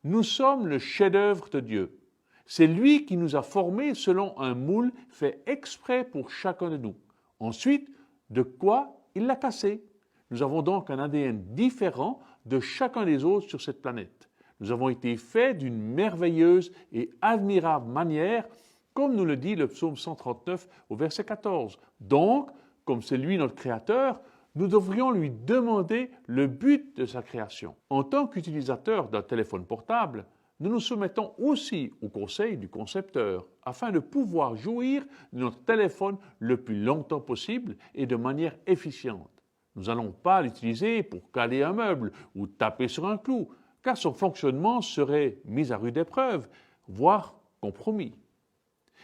Nous sommes le chef-d'œuvre de Dieu. C'est lui qui nous a formés selon un moule fait exprès pour chacun de nous. Ensuite, de quoi il l'a cassé. Nous avons donc un ADN différent de chacun des autres sur cette planète. Nous avons été faits d'une merveilleuse et admirable manière, comme nous le dit le psaume 139 au verset 14. Donc, comme c'est lui notre créateur, nous devrions lui demander le but de sa création. En tant qu'utilisateur d'un téléphone portable, nous nous soumettons aussi au conseil du concepteur afin de pouvoir jouir de notre téléphone le plus longtemps possible et de manière efficiente. Nous n'allons pas l'utiliser pour caler un meuble ou taper sur un clou, car son fonctionnement serait mis à rude épreuve, voire compromis.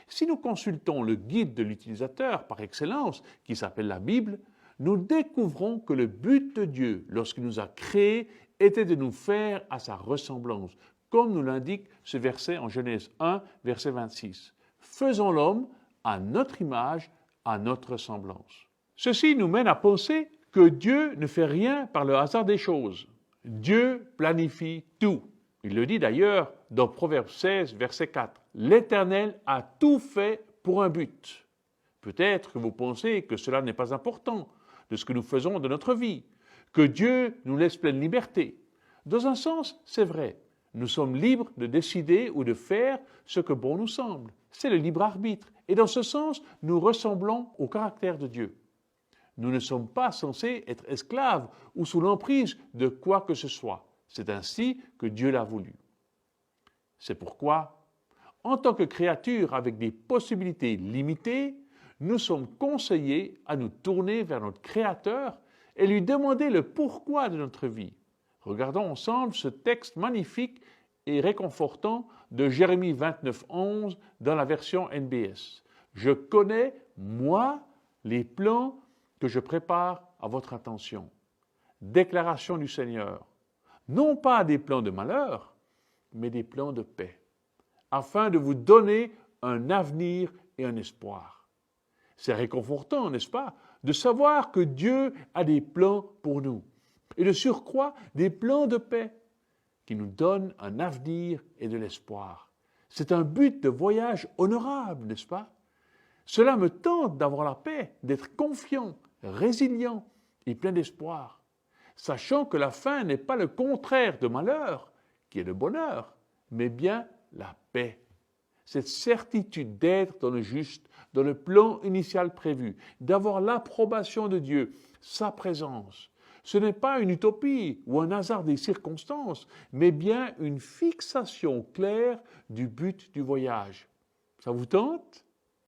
Si nous consultons le guide de l'utilisateur par excellence, qui s'appelle la Bible, nous découvrons que le but de Dieu, lorsqu'il nous a créés, était de nous faire à sa ressemblance, comme nous l'indique ce verset en Genèse 1, verset 26. Faisons l'homme à notre image, à notre ressemblance. Ceci nous mène à penser que Dieu ne fait rien par le hasard des choses. Dieu planifie tout. Il le dit d'ailleurs dans Proverbe 16, verset 4. L'Éternel a tout fait pour un but. Peut-être que vous pensez que cela n'est pas important de ce que nous faisons de notre vie, que Dieu nous laisse pleine liberté. Dans un sens, c'est vrai. Nous sommes libres de décider ou de faire ce que bon nous semble. C'est le libre arbitre. Et dans ce sens, nous ressemblons au caractère de Dieu. Nous ne sommes pas censés être esclaves ou sous l'emprise de quoi que ce soit. C'est ainsi que Dieu l'a voulu. C'est pourquoi, en tant que créatures avec des possibilités limitées, nous sommes conseillés à nous tourner vers notre Créateur et lui demander le pourquoi de notre vie. Regardons ensemble ce texte magnifique et réconfortant de Jérémie 29, 11 dans la version NBS. « Je connais, moi, les plans que je prépare à votre attention. » Déclaration du Seigneur. Non pas des plans de malheur, mais des plans de paix, afin de vous donner un avenir et un espoir. C'est réconfortant, n'est-ce pas, de savoir que Dieu a des plans pour nous, et de surcroît des plans de paix qui nous donnent un avenir et de l'espoir. C'est un but de voyage honorable, n'est-ce pas? Cela me tente d'avoir la paix, d'être confiant, résilient et plein d'espoir, sachant que la fin n'est pas le contraire de malheur, qui est le bonheur, mais bien la paix. Cette certitude d'être dans le juste, dans le plan initial prévu, d'avoir l'approbation de Dieu, sa présence. Ce n'est pas une utopie ou un hasard des circonstances, mais bien une fixation claire du but du voyage. Ça vous tente?